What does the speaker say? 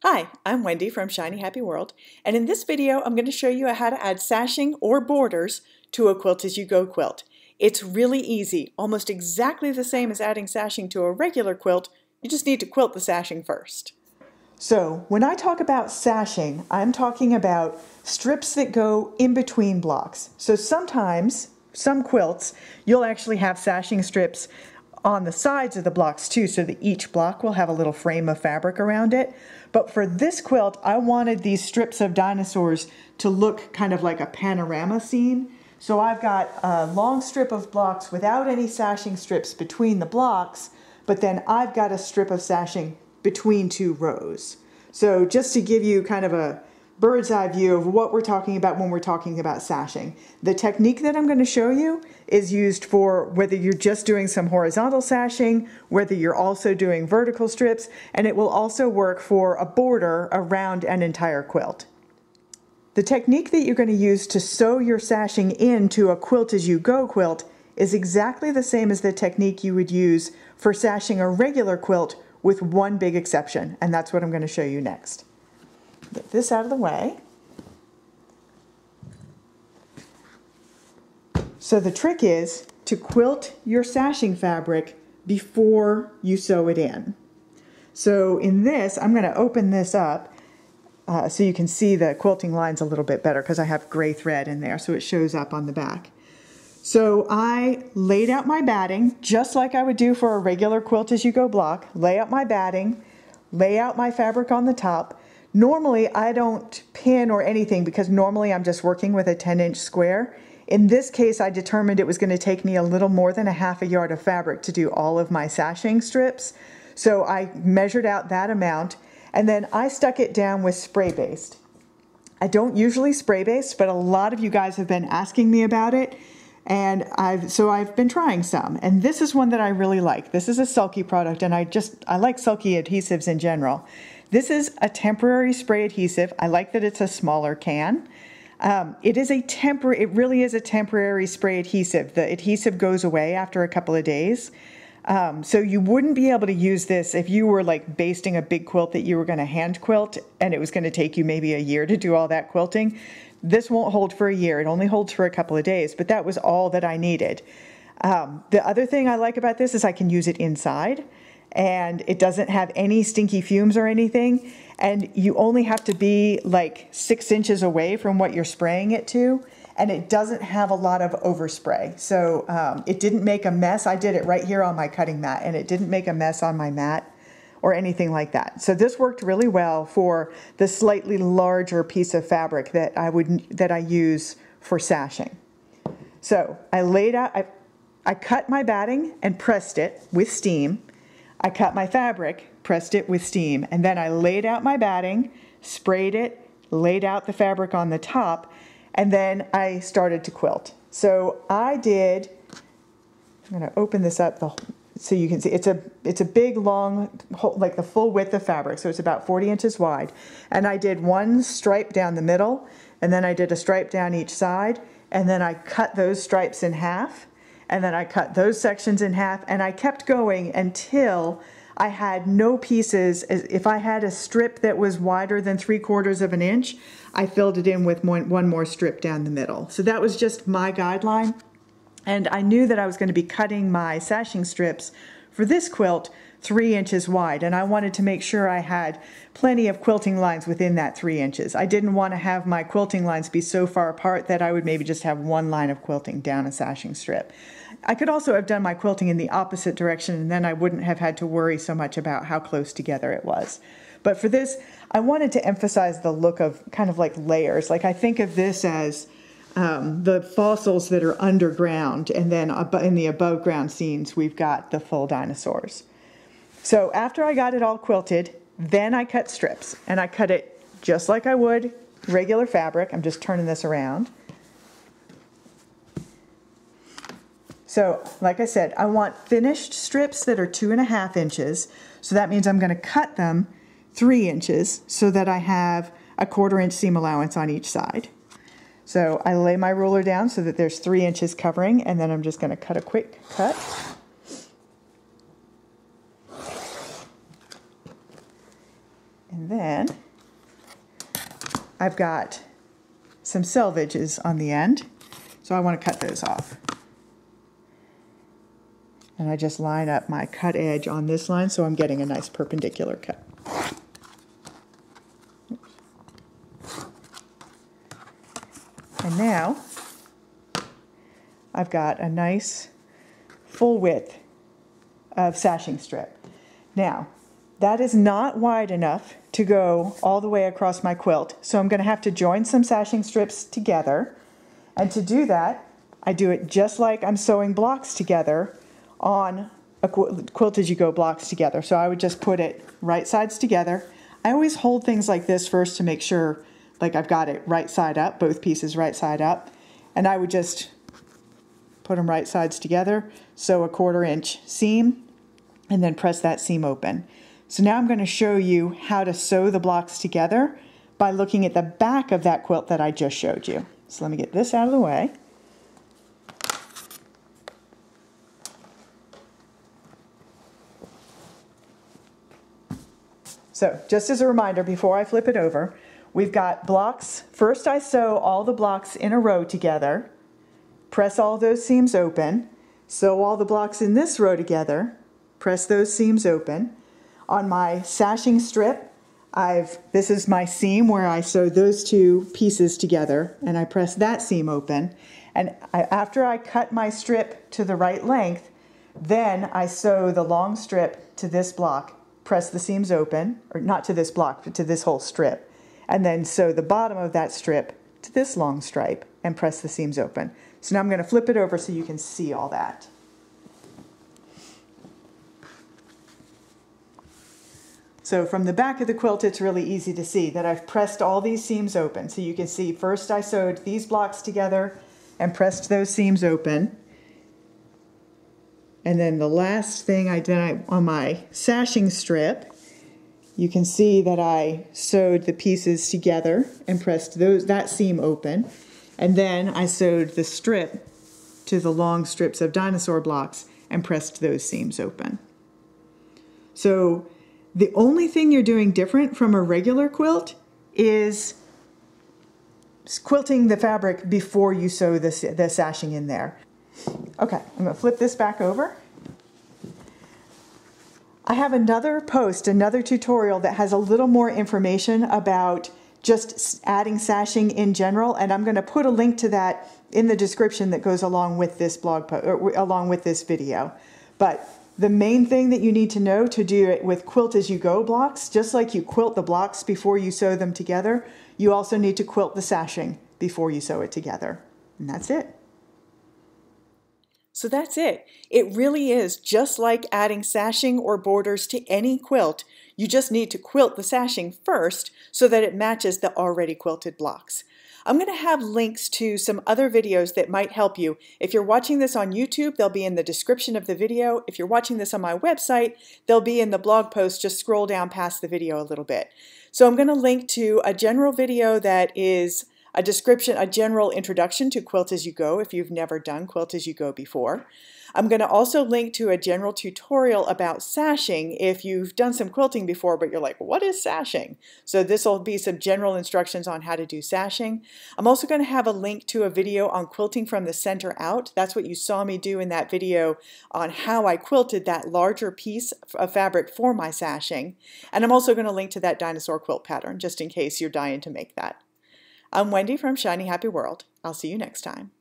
Hi, I'm Wendy from Shiny Happy World, and in this video I'm going to show you how to add sashing or borders to a Quilt As You Go quilt. It's really easy, almost exactly the same as adding sashing to a regular quilt. You just need to quilt the sashing first. So when I talk about sashing, I'm talking about strips that go in between blocks. So sometimes, some quilts, you'll actually have sashing strips on the sides of the blocks too, so that each block will have a little frame of fabric around it. But for this quilt, I wanted these strips of dinosaurs to look kind of like a panorama scene. So I've got a long strip of blocks without any sashing strips between the blocks, but then I've got a strip of sashing between two rows. So just to give you kind of a bird's eye view of what we're talking about when we're talking about sashing. The technique that I'm going to show you is used for whether you're just doing some horizontal sashing, whether you're also doing vertical strips, and it will also work for a border around an entire quilt. The technique that you're going to use to sew your sashing into a Quilt As You Go quilt is exactly the same as the technique you would use for sashing a regular quilt, with one big exception, and that's what I'm going to show you next. Get this out of the way. So the trick is to quilt your sashing fabric before you sew it in. So in this, I'm going to open this up so you can see the quilting lines a little bit better because I have gray thread in there so it shows up on the back. So I laid out my batting just like I would do for a regular Quilt As You Go block. Lay out my batting, lay out my fabric on the top. Normally I don't pin or anything because normally I'm just working with a 10-inch square. In this case I determined it was going to take me a little more than a half a yard of fabric to do all of my sashing strips. So I measured out that amount and then I stuck it down with spray baste. I don't usually spray baste, but a lot of you guys have been asking me about it. And I've been trying some, and this is one that I really like. This is a Sulky product, and I like Sulky adhesives in general. This is a temporary spray adhesive. I like that it's a smaller can. It really is a temporary spray adhesive. The adhesive goes away after a couple of days. So you wouldn't be able to use this if you were like basting a big quilt that you were going to hand quilt, and it was going to take you maybe a year to do all that quilting. This won't hold for a year. It only holds for a couple of days, but that was all that I needed. The other thing I like about this is I can use it inside, and it doesn't have any stinky fumes or anything, and you only have to be like 6 inches away from what you're spraying it to, and it doesn't have a lot of overspray. So it didn't make a mess. I did it right here on my cutting mat, and it didn't make a mess on my mat or anything like that. So this worked really well for the slightly larger piece of fabric that I use for sashing. So I cut my batting and pressed it with steam. I cut my fabric, pressed it with steam, and then I laid out my batting, sprayed it, laid out the fabric on the top, and then I started to quilt. So I'm going to open this up so you can see it's a big, long, like the full width of fabric, so it's about 40 inches wide. And I did one stripe down the middle, and then I did a stripe down each side, and then I cut those stripes in half, and then I cut those sections in half, and I kept going until I had no pieces. If I had a strip that was wider than 3/4 of an inch, I filled it in with one more strip down the middle. So that was just my guideline. And I knew that I was going to be cutting my sashing strips for this quilt 3 inches wide, and I wanted to make sure I had plenty of quilting lines within that 3 inches. I didn't want to have my quilting lines be so far apart that I would maybe just have one line of quilting down a sashing strip. I could also have done my quilting in the opposite direction, and then I wouldn't have had to worry so much about how close together it was. But for this, I wanted to emphasize the look of kind of like layers. Like I think of this as the fossils that are underground, and then in the above ground scenes we've got the full dinosaurs. So after I got it all quilted, then I cut strips, and I cut it just like I would regular fabric. I'm just turning this around. So like I said, I want finished strips that are 2.5 inches, so that means I'm going to cut them 3 inches so that I have a 1/4 inch seam allowance on each side. So I lay my ruler down so that there's 3 inches covering, and then I'm just going to cut a quick cut. And And then I've got some selvages on the end, so I want to cut those off. And I just line up my cut edge on this line so I'm getting a nice perpendicular cut. And now I've got a nice full width of sashing strip. Now, that is not wide enough to go all the way across my quilt, so I'm going to have to join some sashing strips together. And to do that, I do it just like I'm sewing blocks together on a Quilt As You Go blocks together. So I would just put it right sides together. I always hold things like this first to make sure like I've got it right side up, both pieces right side up. And I would just put them right sides together, sew a 1/4 inch seam, and then press that seam open. So now I'm going to show you how to sew the blocks together by looking at the back of that quilt that I just showed you. So let me get this out of the way. So just as a reminder, before I flip it over, we've got blocks. First I sew all the blocks in a row together, press all those seams open, sew all the blocks in this row together, press those seams open. On my sashing strip, this is my seam where I sew those two pieces together, and I press that seam open. And after I cut my strip to the right length, then I sew the long strip to this block, press the seams open, or not to this block, but to this whole strip, and then sew the bottom of that strip to this long stripe and press the seams open. So now I'm going to flip it over so you can see all that. So from the back of the quilt, it's really easy to see that I've pressed all these seams open. So you can see first I sewed these blocks together and pressed those seams open. And then the last thing I did on my sashing strip, you can see that I sewed the pieces together and pressed that seam open. And then I sewed the strip to the long strips of dinosaur blocks and pressed those seams open. So the only thing you're doing different from a regular quilt is quilting the fabric before you sew the sashing in there. Okay, I'm going to flip this back over. I have another tutorial that has a little more information about just adding sashing in general, and I'm going to put a link to that in the description that goes along with this blog post, or along with this video. But the main thing that you need to know to do it with Quilt As You Go blocks, just like you quilt the blocks before you sew them together, you also need to quilt the sashing before you sew it together. And that's it. So that's it. It really is just like adding sashing or borders to any quilt. You just need to quilt the sashing first so that it matches the already quilted blocks. I'm going to have links to some other videos that might help you. If you're watching this on YouTube, they'll be in the description of the video. If you're watching this on my website, they'll be in the blog post. Just scroll down past the video a little bit. So I'm going to link to a general video that is a description, a general introduction to Quilt As You Go if you've never done Quilt As You Go before. I'm going to also link to a general tutorial about sashing if you've done some quilting before but you're like, what is sashing? So this will be some general instructions on how to do sashing. I'm also going to have a link to a video on quilting from the center out. That's what you saw me do in that video on how I quilted that larger piece of fabric for my sashing. And I'm also going to link to that dinosaur quilt pattern just in case you're dying to make that. I'm Wendy from Shiny Happy World. I'll see you next time.